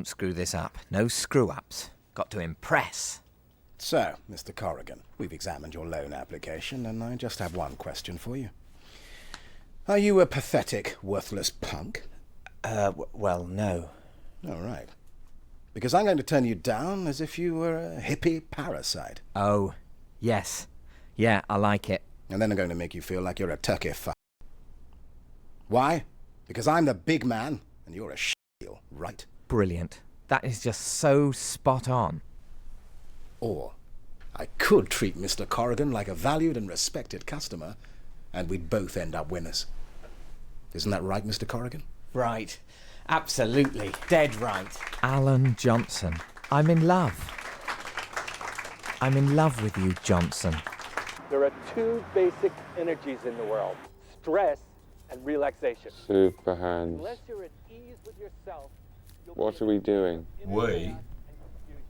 Don't screw this up. No screw-ups. Got to impress. So, Mr. Corrigan, we've examined your loan application, and I just have one question for you. Are you a pathetic, worthless punk? Well, no. All right. Because I'm going to turn you down as if you were a hippie parasite. Oh, yes. Yeah, I like it. And then I'm going to make you feel like you're a turkey Why? Because I'm the big man, and you're a shield, right? Brilliant. That is just so spot on. Or I could treat Mr. Corrigan like a valued and respected customer, and we'd both end up winners. Isn't that right, Mr. Corrigan? Right. Absolutely. Dead right. Alan Johnson. I'm in love. I'm in love with you, Johnson. There are two basic energies in the world, stress and relaxation. Super hands. Unless you're at ease with yourself, What are we doing? We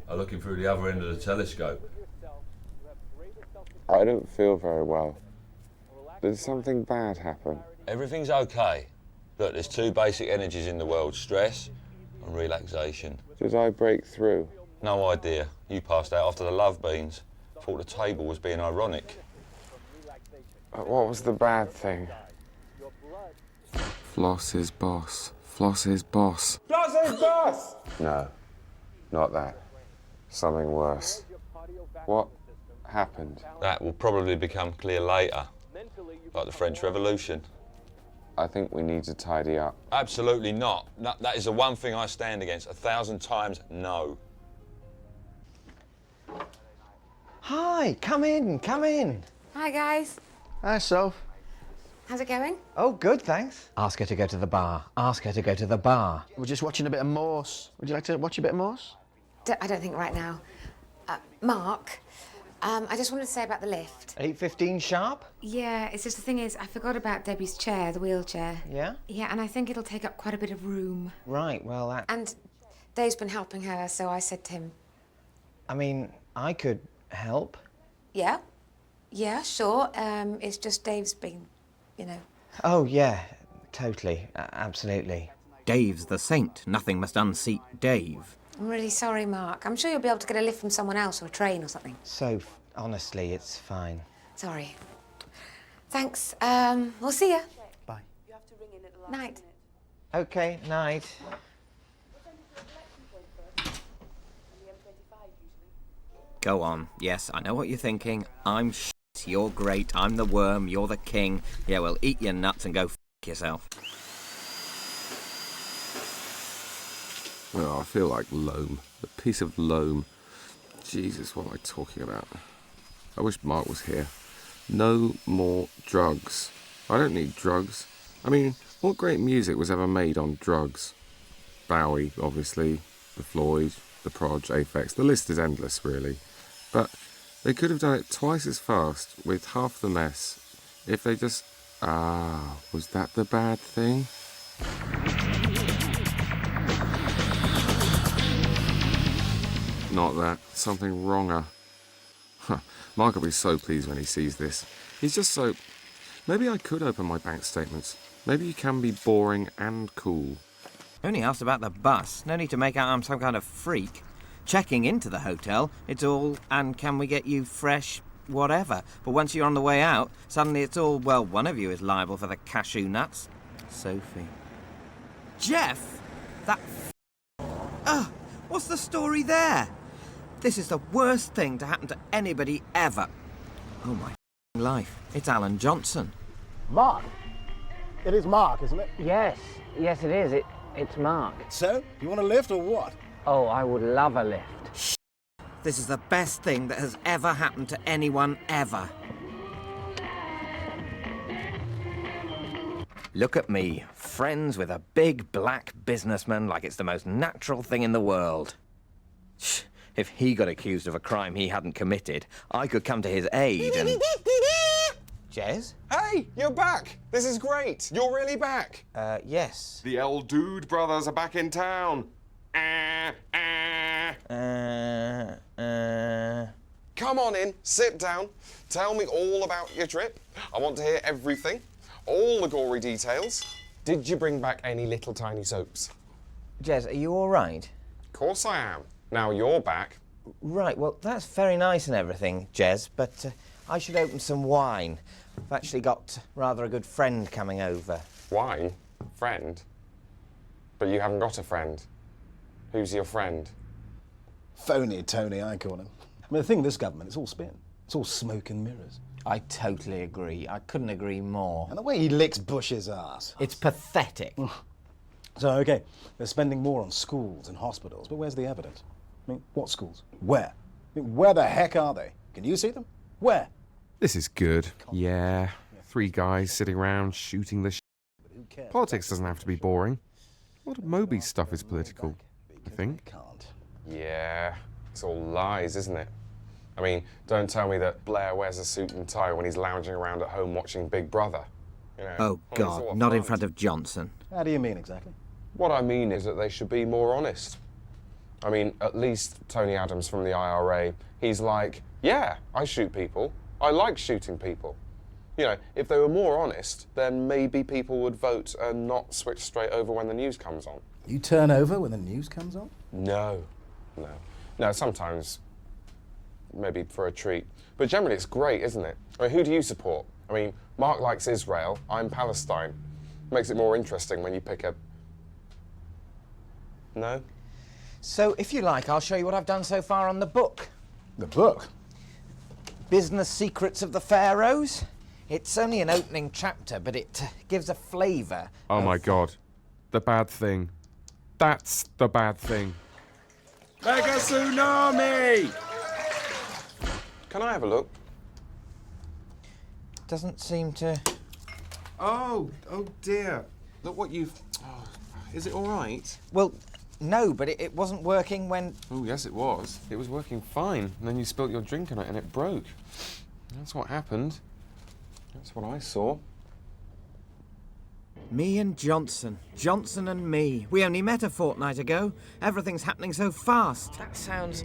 are looking through the other end of the telescope. I don't feel very well. Did something bad happen? Everything's okay. Look, there's two basic energies in the world, stress and relaxation. Did I break through? No idea. You passed out after the love beans. Thought the table was being ironic. What was the bad thing? Floss is boss. Floss is boss. Floss is boss! No, not that. Something worse. What happened? That will probably become clear later, like the French Revolution. I think we need to tidy up. Absolutely not. No, that is the one thing I stand against. 1,000 times no. Hi, come in, come in. Hi, guys. Hi, Soph. How's it going? Oh, good, thanks. Ask her to go to the bar. Ask her to go to the bar. We're just watching a bit of Morse. Would you like to watch a bit of Morse? I don't think right now. Mark, I just wanted to say about the lift. 8:15 sharp? Yeah, it's just the thing is, I forgot about Debbie's chair, the wheelchair. Yeah? Yeah, and I think it'll take up quite a bit of room. Right, well, that... And Dave's been helping her, so I said to him... I mean, I could help. Yeah? Yeah, sure. It's just Dave's been, you know... Oh, yeah, totally, absolutely. Dave's the saint. Nothing must unseat Dave. I'm really sorry, Mark. I'm sure you'll be able to get a lift from someone else or a train or something. Soph, honestly, it's fine. Sorry. Thanks. We'll see ya. Bye. Night. OK, night. Go on. Yes, I know what you're thinking. I'm shit, you're great, I'm the worm, you're the king. Yeah, well, eat your nuts and go f*** yourself. Oh, I feel like loam. A piece of loam. Jesus, what am I talking about? I wish Mark was here. No more drugs. I don't need drugs. I mean, what great music was ever made on drugs? Bowie, obviously, the Floyd, the Proj, Aphex. The list is endless, really. But they could have done it twice as fast with half the mess if they just... Ah, was that the bad thing? Not that. Something wronger. Huh. Mark will be so pleased when he sees this. He's just so... Maybe I could open my bank statements. Maybe you can be boring and cool. Only asked about the bus. No need to make out I'm some kind of freak. Checking into the hotel, it's all, and can we get you fresh, whatever. But once you're on the way out, suddenly it's all, well, one of you is liable for the cashew nuts. Sophie. Jeff! That what's the story there? This is the worst thing to happen to anybody ever. Oh, my life. It's Alan Johnson. Mark? It is Mark, isn't it? Yes, it is. It's Mark. So, you want a lift or what? Oh, I would love a lift. This is the best thing that has ever happened to anyone ever. Look at me, friends with a big black businessman like it's the most natural thing in the world. If he got accused of a crime he hadn't committed, I could come to his aid and... Jez? Hey, you're back! This is great! You're really back! Yes. The El Dude brothers are back in town! Come on in, sit down, tell me all about your trip. I want to hear everything, all the gory details. Did you bring back any little tiny soaps? Jez, are you all right? Course I am. Now you're back. Right, well, that's very nice and everything, Jez, but I should open some wine. I've actually got rather a good friend coming over. Wine? Friend? But you haven't got a friend. Who's your friend? Phony Tony, I call him. I mean, the thing with this government, it's all spin. It's all smoke and mirrors. I totally agree. I couldn't agree more. And the way he licks Bush's ass. It's pathetic. So, OK, they're spending more on schools and hospitals, but where's the evidence? I mean, what schools? Where? I mean, where the heck are they? Can you see them? Where? This is good. Yeah. 3 guys sitting around shooting the Politics doesn't have to be boring. A lot of Moby's stuff is political, I think. Can't. Yeah, it's all lies, isn't it? I mean, don't tell me that Blair wears a suit and tie when he's lounging around at home watching Big Brother. You know, Oh, it's all God, a not in front. front of Johnson. How do you mean exactly? What I mean is that they should be more honest. I mean, at least Tony Adams from the IRA, he's like, yeah, I shoot people. I like shooting people. You know, if they were more honest, then maybe people would vote and not switch straight over when the news comes on. You turn over when the news comes on? No, sometimes maybe for a treat. But generally it's great, isn't it? I mean, who do you support? I mean, Mark likes Israel, I'm Palestine. Makes it more interesting when you pick a... No? So, if you like, I'll show you what I've done so far on the book. The book? Business Secrets of the Pharaohs. It's only an opening chapter, but it gives a flavour. Oh my God. The bad thing. That's the bad thing. Mega tsunami! Can I have a look? Doesn't seem to... Oh dear. Look what you've... Oh, is it all right? Well, no, but it wasn't working when... Oh, yes, it was. It was working fine. And then you spilt your drink on it and it broke. That's what happened. That's what I saw. Me and Johnson. Johnson and me. We only met a fortnight ago. Everything's happening so fast. That sounds...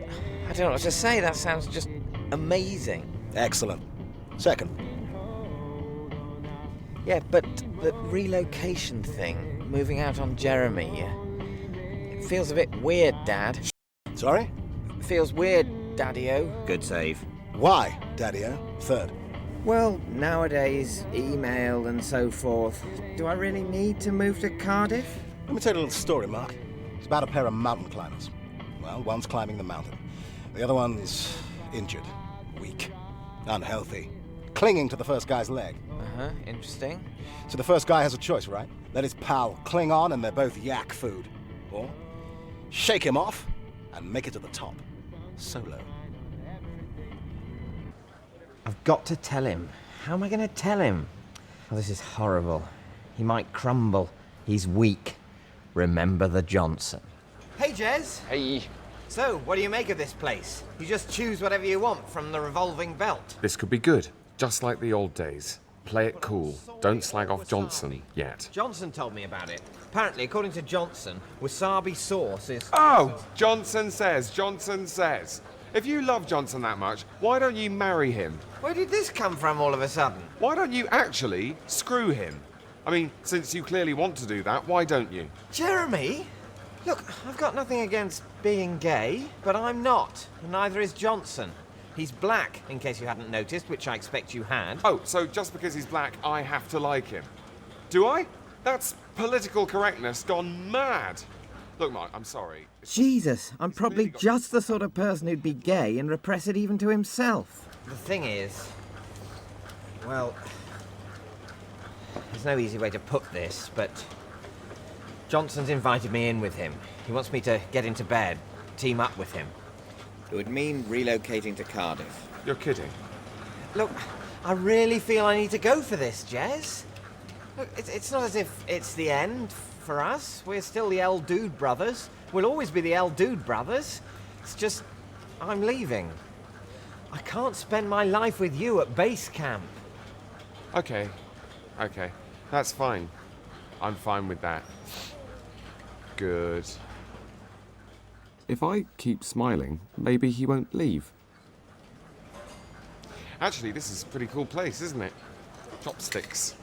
I don't know what to say. That sounds just amazing. Excellent. Second. Yeah, but the relocation thing, moving out on Jeremy, it feels a bit weird, Dad. Sorry? Feels weird, Daddy-o. Good save. Why, Daddy-o? Third. Well, nowadays, email and so forth. Do I really need to move to Cardiff? Let me tell you a little story, Mark. It's about a pair of mountain climbers. Well, one's climbing the mountain. The other one's injured, weak, unhealthy, clinging to the first guy's leg. Uh-huh, interesting. So the first guy has a choice, right? Let his pal cling on and they're both yak food. Or shake him off and make it to the top. Solo. I've got to tell him. How am I going to tell him? Oh, this is horrible. He might crumble. He's weak. Remember the Johnson. Hey, Jez. Hey. So, what do you make of this place? You just choose whatever you want from the revolving belt. This could be good. Just like the old days. Play it cool. Don't slag off Johnson yet. Johnson told me about it. Apparently, according to Johnson, wasabi sauce is... Oh, Johnson says. If you love Johnson that much, why don't you marry him? Where did this come from all of a sudden? Why don't you actually screw him? I mean, since you clearly want to do that, why don't you? Jeremy? Look, I've got nothing against being gay, but I'm not. And neither is Johnson. He's black, in case you hadn't noticed, which I expect you had. Oh, so just because he's black, I have to like him. Do I? That's political correctness gone mad. Look, Mark, I'm sorry. Jesus, I'm probably just the sort of person who'd be gay and repress it even to himself. The thing is, well, there's no easy way to put this, but Johnson's invited me in with him. He wants me to get into bed, team up with him. It would mean relocating to Cardiff. You're kidding. Look, I really feel I need to go for this, Jez. Look, it's not as if it's the end for us. We're still the El Dude brothers. We'll always be the El Dude brothers. It's just, I'm leaving. I can't spend my life with you at base camp. Okay. That's fine. I'm fine with that. Good. If I keep smiling, maybe he won't leave. Actually, this is a pretty cool place, isn't it? Chopsticks.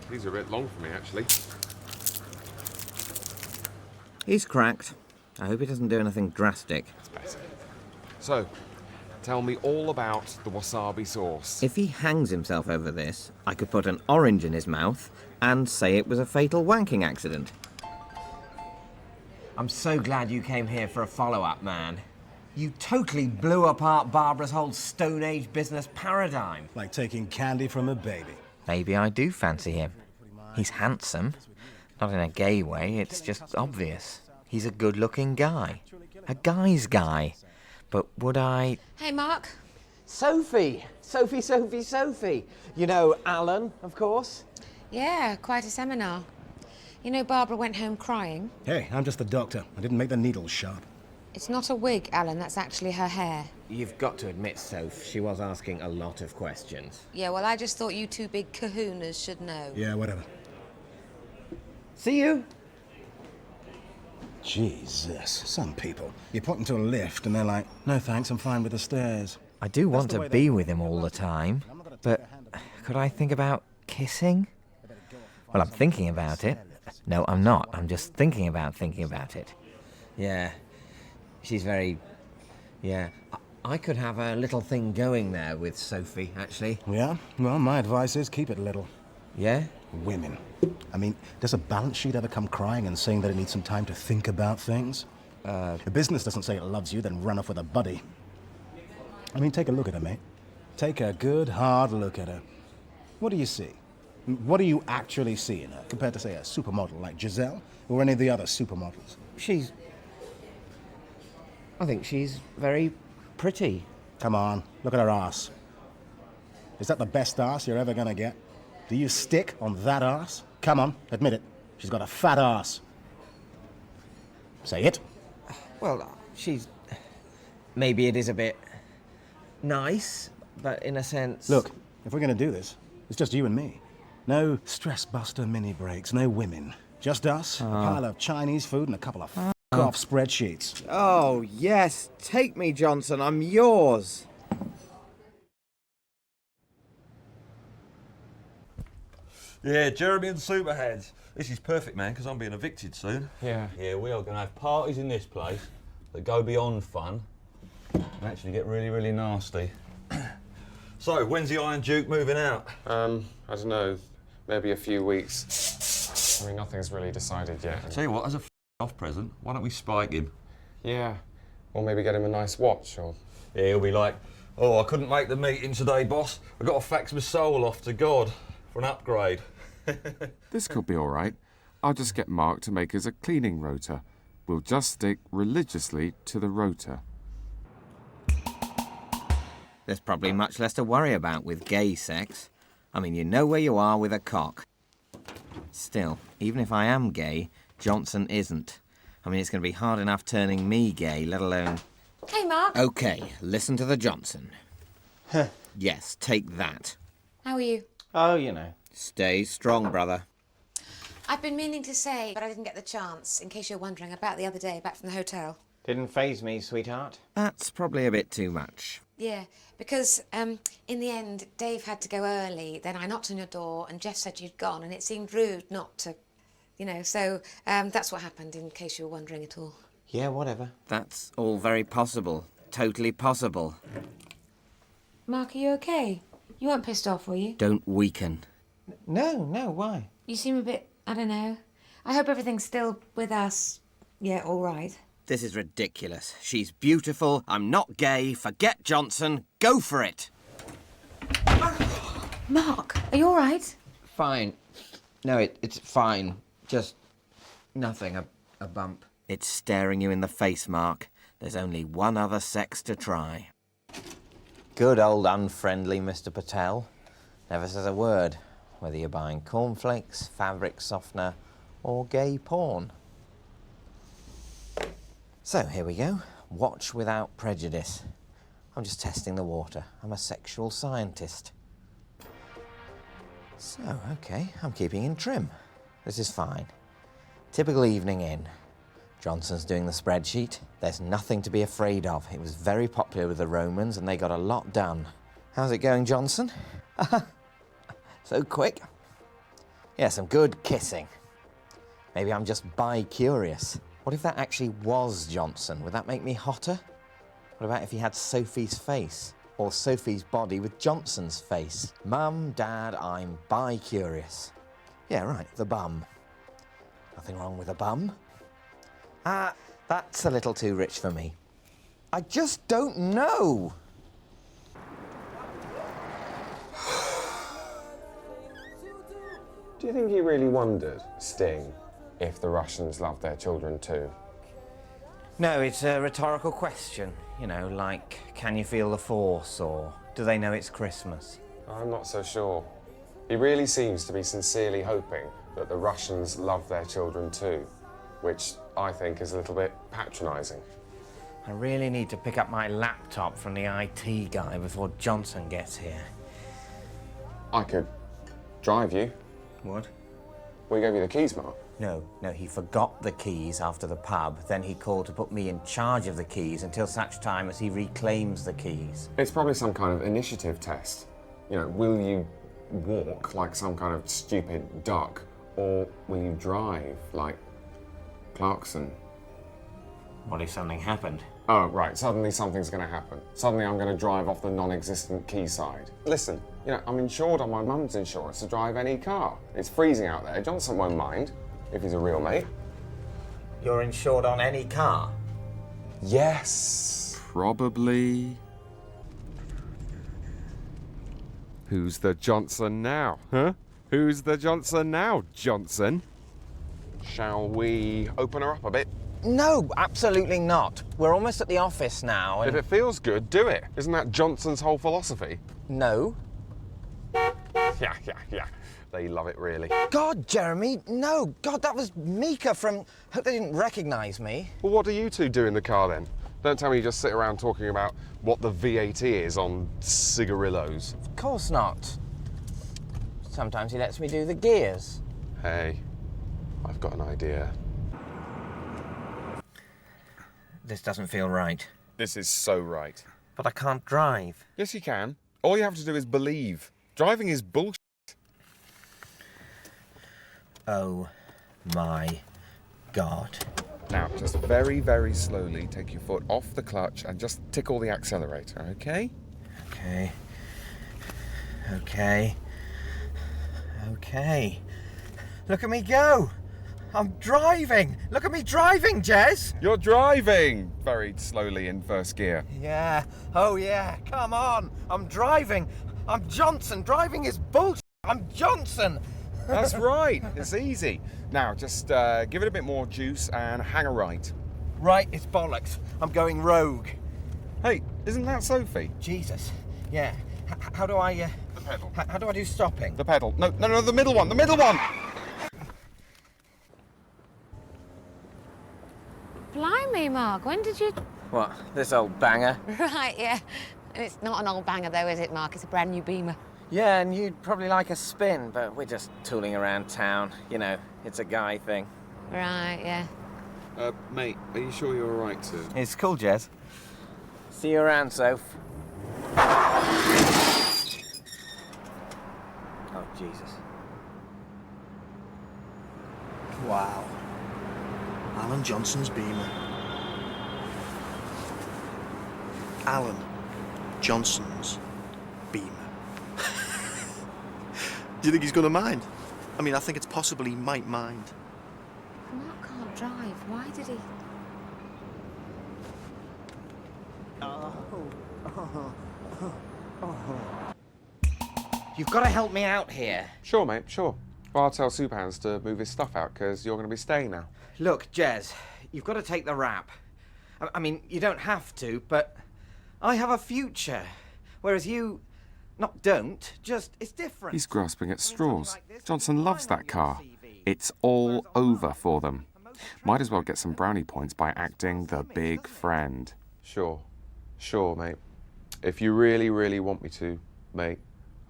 These are a bit long for me, actually. He's cracked. I hope he doesn't do anything drastic. So, tell me all about the wasabi sauce. If he hangs himself over this, I could put an orange in his mouth and say it was a fatal wanking accident. I'm so glad you came here for a follow-up, man. You totally blew apart Barbara's whole Stone Age business paradigm. Like taking candy from a baby. Maybe I do fancy him. He's handsome. Not in a gay way, it's just obvious. He's a good-looking guy. A guy's guy. But would I... Hey, Mark. Sophie! Sophie! You know Alan, of course? Yeah, quite a seminar. You know Barbara went home crying? Hey, I'm just the doctor. I didn't make the needles sharp. It's not a wig, Alan, that's actually her hair. You've got to admit, Soph, she was asking a lot of questions. Yeah, well, I just thought you two big kahunas should know. Yeah, whatever. See you. Jesus, some people. You put them to a lift and they're like, no thanks, I'm fine with the stairs. I do want to be with him all the time, but could I think about kissing? Well, I'm thinking about it. No, I'm not. I'm just thinking about it. Yeah. She's very... Yeah. I could have a little thing going there with Sophie, actually. Yeah? Well, my advice is keep it little. Yeah? Women. I mean, does a balance sheet ever come crying and saying that it needs some time to think about things? The business doesn't say it loves you, then run off with a buddy. I mean, take a look at her, mate. Take a good, hard look at her. What do you see? What do you actually see in her, compared to, say, a supermodel like Giselle or any of the other supermodels? I think she's very pretty. Come on, look at her ass. Is that the best ass you're ever gonna get? Do you stick on that ass? Come on, admit it. She's got a fat ass. Say it. Well, she's... Maybe it is a bit... nice, but in a sense... Look, if we're gonna do this, it's just you and me. No stress-buster mini-breaks, no women. Just us, a pile of Chinese food and a couple of off spreadsheets. Oh, yes. Take me, Johnson. I'm yours. Yeah, Jeremy and Superheads. This is perfect, man, because I'm being evicted soon. Yeah. Yeah, we are going to have parties in this place that go beyond fun and actually get really, really nasty. So, when's the Iron Duke moving out? I don't know, maybe a few weeks. I mean, nothing's really decided yet. Tell you what, as a off present, why don't we spike him? Yeah, or maybe get him a nice watch, or... Yeah, he'll be like, oh, I couldn't make the meeting today, boss. I've got to fax my soul off to God for an upgrade. This could be all right. I'll just get Mark to make us a cleaning rota. We'll just stick religiously to the rota. There's probably much less to worry about with gay sex. I mean, you know where you are with a cock. Still, even if I am gay, Johnson isn't. I mean, it's going to be hard enough turning me gay, let alone... Hey, Mark. OK, listen to the Johnson. Yes, take that. How are you? Oh, you know. Stay strong, brother. I've been meaning to say, but I didn't get the chance, in case you're wondering, about the other day back from the hotel. Didn't faze me, sweetheart. That's probably a bit too much. Yeah, because in the end, Dave had to go early, then I knocked on your door and Jeff said you'd gone and it seemed rude not to, you know, so that's what happened, in case you were wondering at all. Yeah, whatever. That's all very possible. Totally possible. Mark, are you okay? You weren't pissed off, were you? Don't weaken. No, why? You seem a bit, I don't know. I hope everything's still with us. Yeah, all right. This is ridiculous. She's beautiful. I'm not gay. Forget Johnson. Go for it. Mark, are you all right? Fine. No, it's fine. Just nothing. A bump. It's staring you in the face, Mark. There's only one other sex to try. Good old unfriendly Mr. Patel. Never says a word, whether you're buying cornflakes, fabric softener, or gay porn. So, here we go. Watch without prejudice. I'm just testing the water. I'm a sexual scientist. So, OK, I'm keeping in trim. This is fine. Typical evening in. Johnson's doing the spreadsheet. There's nothing to be afraid of. It was very popular with the Romans and they got a lot done. How's it going, Johnson? So quick. Yeah, some good kissing. Maybe I'm just bi-curious. What if that actually was Johnson? Would that make me hotter? What about if he had Sophie's face? Or Sophie's body with Johnson's face? Mum, Dad, I'm bi-curious. Yeah, right, the bum. Nothing wrong with a bum. That's a little too rich for me. I just don't know. Do you think he really wondered, Sting, if the Russians love their children too? No, it's a rhetorical question. You know, like, can you feel the force, or do they know it's Christmas? I'm not so sure. He really seems to be sincerely hoping that the Russians love their children too, which I think is a little bit patronising. I really need to pick up my laptop from the IT guy before Johnson gets here. I could drive you. What? We gave you the keys, Mark. No, he forgot the keys after the pub. Then he called to put me in charge of the keys until such time as he reclaims the keys. It's probably some kind of initiative test. You know, will you walk like some kind of stupid duck, or will you drive like Clarkson? What if something happened? Oh, right, suddenly something's going to happen. Suddenly I'm going to drive off the non-existent quayside. Listen, you know, I'm insured on my mum's insurance to drive any car. It's freezing out there. Johnson won't mind, if he's a real mate. You're insured on any car? Yes. Probably. Who's the Johnson now, huh? Who's the Johnson now, Johnson? Shall we open her up a bit? No, absolutely not. We're almost at the office now and... If it feels good, do it. Isn't that Johnson's whole philosophy? No. Yeah. They love it, really. God, Jeremy, no. God, that was Mika from... Hope they didn't recognise me. Well, what do you two do in the car, then? Don't tell me you just sit around talking about what the VAT is on cigarillos. Of course not. Sometimes he lets me do the gears. Hey, I've got an idea. This doesn't feel right. This is so right. But I can't drive. Yes, you can. All you have to do is believe. Driving is bullshit. Oh my God. Now, just very, very slowly take your foot off the clutch and just tickle the accelerator, okay? Okay. Look at me go. I'm driving. Look at me driving, Jez. You're driving! Very slowly in first gear. Yeah. Oh, yeah. Come on. I'm driving. I'm Johnson. Driving is bullshit. I'm Johnson. That's right. It's easy. Now, just give it a bit more juice and hang a right. Right, it's bollocks. I'm going rogue. Hey, isn't that Sophie? Jesus. Yeah. How do I... The pedal. How do I do stopping? The pedal. No, the middle one. The middle one! Blimey, Mark, when did you... What, this old banger? Right, yeah. And it's not an old banger, though, is it, Mark? It's a brand new Beamer. Yeah, and you'd probably like a spin, but we're just tooling around town. You know, it's a guy thing. Right, yeah. Mate, are you sure you're all right to... It's cool, Jez. See you around, Soph. Oh, Jesus. Wow. Alan Johnson's Beamer. Alan Johnson's Beamer. Do you think he's going to mind? I mean, I think it's possible he might mind. Mark can't drive. Why did he... You've got to help me out here. Sure, mate, sure. Well, I'll tell Souphands to move his stuff out, because you're going to be staying now. Look, Jez, you've got to take the rap. I mean, you don't have to, but I have a future. Whereas you, not don't, just, it's different. He's grasping at straws. Johnson loves that car. It's all over for them. Might as well get some brownie points by acting the big friend. Sure, mate. If you really, really want me to, mate,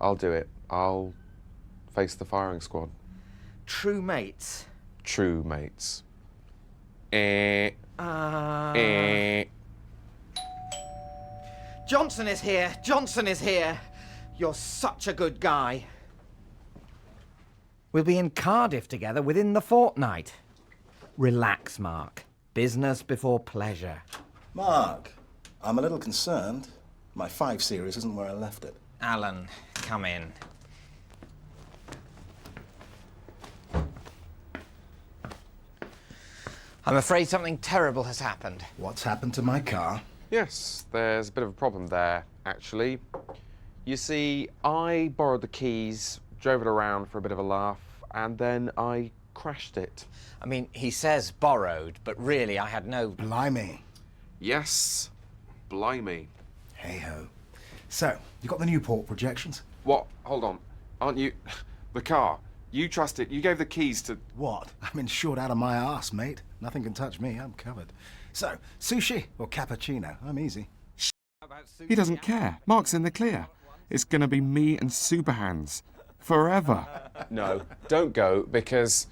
I'll do it. I'll face the firing squad. True mates. True mates. Johnson is here. Johnson is here. You're such a good guy. We'll be in Cardiff together within the fortnight. Relax, Mark. Business before pleasure. Mark, I'm a little concerned. My 5 Series isn't where I left it. Alan, come in. I'm afraid something terrible has happened. What's happened to my car? Yes, there's a bit of a problem there, actually. You see, I borrowed the keys, drove it around for a bit of a laugh, and then I crashed it. I mean, he says borrowed, but really I had no... Blimey. Yes, blimey. Hey-ho. So, you got the Newport projections? What? Hold on. Aren't you... The car. You trust it. You gave the keys to... What? I'm insured out of my arse, mate. Nothing can touch me. I'm covered. So, sushi or cappuccino? I'm easy. He doesn't care. Mark's in the clear. It's going to be me and Superhands. Forever. No, don't go, because...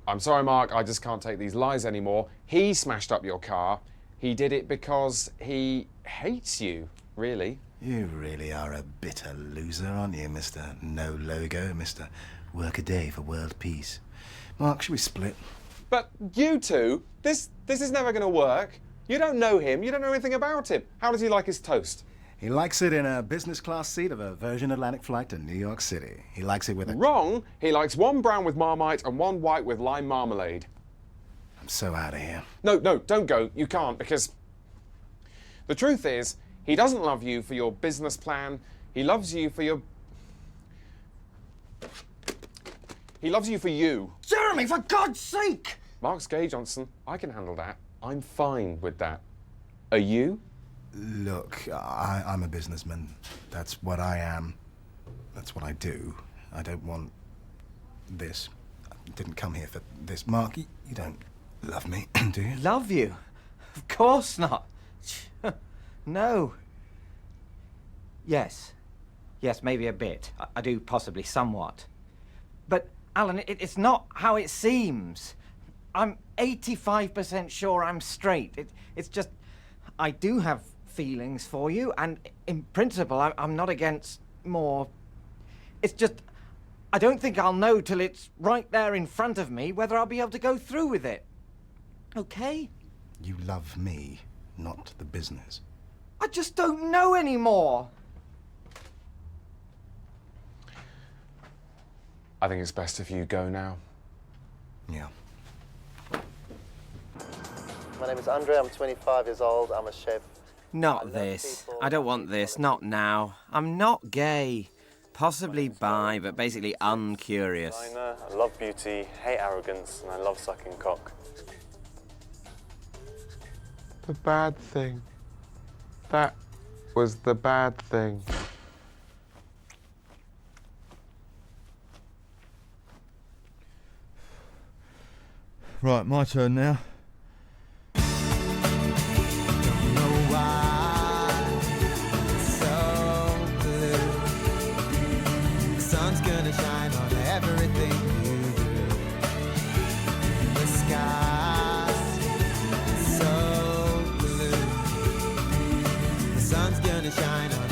I'm sorry, Mark, I just can't take these lies anymore. He smashed up your car. He did it because he hates you, really. You really are a bitter loser, aren't you, Mr. No Logo, Mr. Work a day for world peace. Mark, should we split? But you two, this is never going to work. You don't know him. You don't know anything about him. How does he like his toast? He likes it in a business class seat of a Virgin Atlantic flight to New York City. He likes it with a... Wrong. He likes one brown with Marmite and one white with lime marmalade. I'm so out of here. No, don't go. You can't, because the truth is, he doesn't love you for your business plan. He loves you for your... He loves you for you. Jeremy, for God's sake! Mark's gay, Johnson. I can handle that. I'm fine with that. Are you? Look, I'm a businessman. That's what I am. That's what I do. I don't want this. I didn't come here for this. Mark, you don't love me, do you? Love you? Of course not. No. Yes. Yes, maybe a bit. I do possibly somewhat. But, Alan, it's not how it seems. I'm 85% sure I'm straight. It's just, I do have feelings for you, and in principle, I'm not against more. It's just, I don't think I'll know till it's right there in front of me whether I'll be able to go through with it. Okay? You love me, not the business. I just don't know anymore. I think it's best if you go now. Yeah. My name is Andre, I'm 25 years old, I'm a chef. Not this. I don't want this, not now. I'm not gay. Possibly bi, but basically uncurious. I love beauty, hate arrogance, and I love sucking cock. The bad thing. That was the bad thing. Right, my turn now. Shine on